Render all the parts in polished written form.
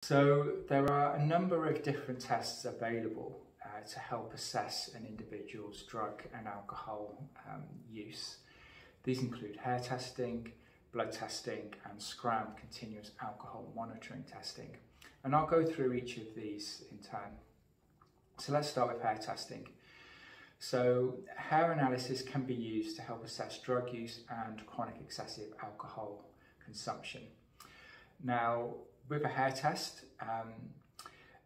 So there are a number of different tests available to help assess an individual's drug and alcohol use. These include hair testing, blood testing and SCRAM continuous alcohol monitoring testing. And I'll go through each of these in turn. So let's start with hair testing. So hair analysis can be used to help assess drug use and chronic excessive alcohol consumption. Now, with a hair test,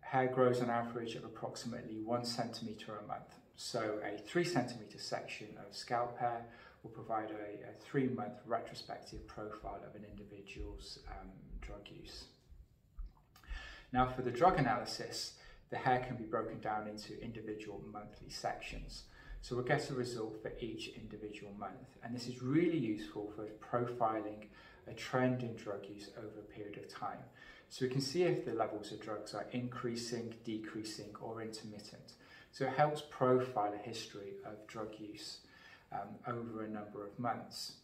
hair grows on average of approximately 1 centimetre a month. So a 3 centimetre section of scalp hair will provide a 3-month retrospective profile of an individual's drug use. Now, for the drug analysis, the hair can be broken down into individual monthly sections. So we'll get a result for each individual month. And this is really useful for profiling a trend in drug use over a period of time. So we can see if the levels of drugs are increasing, decreasing, or intermittent. So it helps profile a history of drug use over a number of months.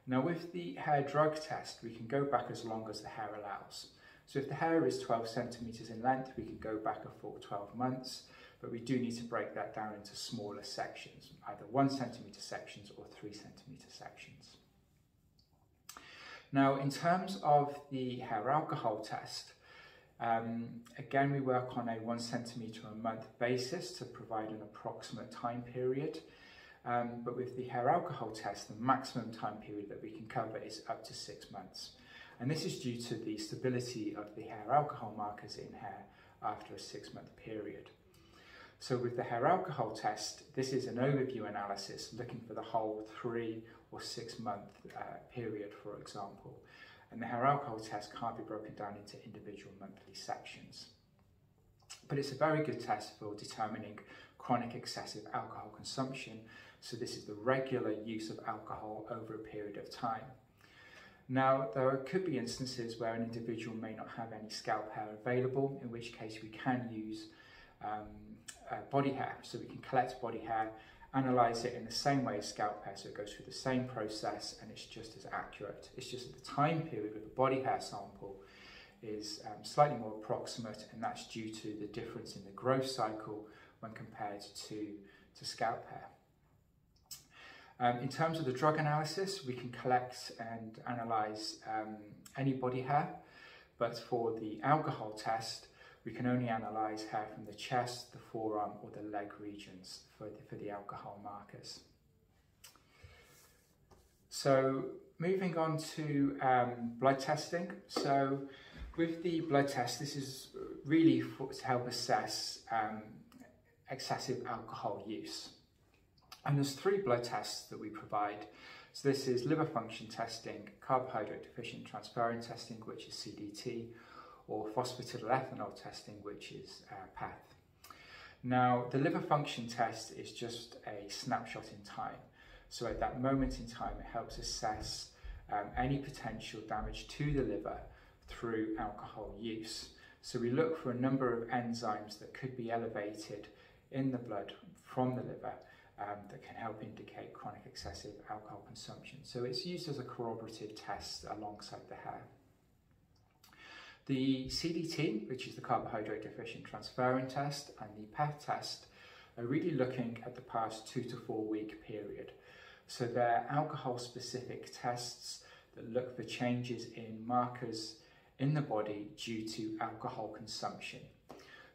Now with the hair drug test, we can go back as long as the hair allows. So if the hair is 12 centimetres in length, we can go back a full 12 months, but we do need to break that down into smaller sections, either 1 centimetre sections or 3 centimetre sections. Now, in terms of the hair alcohol test, again, we work on a 1 centimetre a month basis to provide an approximate time period. But with the hair alcohol test, the maximum time period that we can cover is up to 6 months. And this is due to the stability of the hair alcohol markers in hair after a 6-month period. So with the hair alcohol test, this is an overview analysis looking for the whole 3 or 6 month period, for example. And the hair alcohol test can't be broken down into individual monthly sections. But it's a very good test for determining chronic excessive alcohol consumption. So this is the regular use of alcohol over a period of time. Now, there could be instances where an individual may not have any scalp hair available, in which case we can use body hair. So we can collect body hair, analyse it in the same way as scalp hair, so it goes through the same process and it's just as accurate. It's just that the time period of the body hair sample is slightly more approximate, and that's due to the difference in the growth cycle when compared to scalp hair. In terms of the drug analysis, we can collect and analyse any body hair, but for the alcohol test, we can only analyse hair from the chest, the forearm or the leg regions for the alcohol markers. So moving on to blood testing. So with the blood test, this is really to help assess excessive alcohol use. And there's 3 blood tests that we provide. So this is liver function testing, carbohydrate deficient transferrin testing, which is CDT, or phosphatidylethanol testing, which is PEth. Now, the liver function test is just a snapshot in time. So at that moment in time, it helps assess any potential damage to the liver through alcohol use. So we look for a number of enzymes that could be elevated in the blood from the liver that can help indicate chronic excessive alcohol consumption. So it's used as a corroborative test alongside the hair. The CDT, which is the carbohydrate deficient transferrin test, and the PEth test are really looking at the past 2 to 4 week period. So they're alcohol specific tests that look for changes in markers in the body due to alcohol consumption.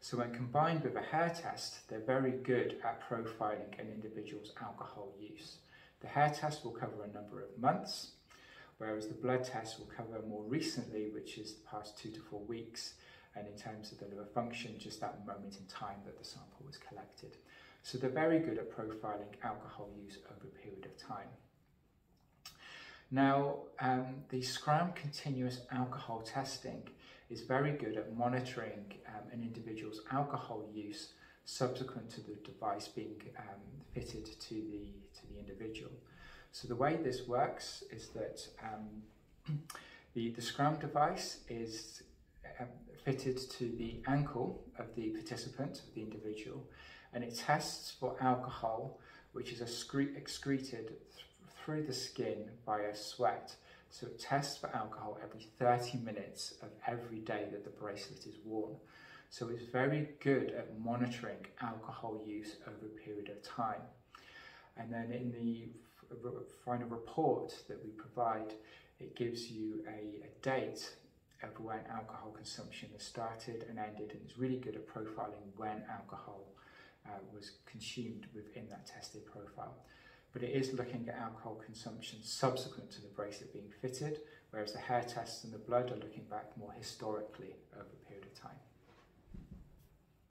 So when combined with a hair test, they're very good at profiling an individual's alcohol use. The hair test will cover a number of months, whereas the blood test will cover more recently, which is the past 2 to 4 weeks, and in terms of the liver function, just that moment in time that the sample was collected. So they're very good at profiling alcohol use over a period of time. Now, the SCRAM continuous alcohol testing is very good at monitoring an individual's alcohol use subsequent to the device being fitted to the individual. So the way this works is that the SCRAM device is fitted to the ankle of the participant, of the individual, and it tests for alcohol, which is excreted through the skin via sweat. So it tests for alcohol every 30 minutes of every day that the bracelet is worn. So it's very good at monitoring alcohol use over a period of time. And then in the final report that we provide, it gives you a date of when alcohol consumption has started and ended, and it's really good at profiling when alcohol was consumed within that tested profile. But it is looking at alcohol consumption subsequent to the bracelet being fitted, whereas the hair tests and the blood are looking back more historically over a period of time.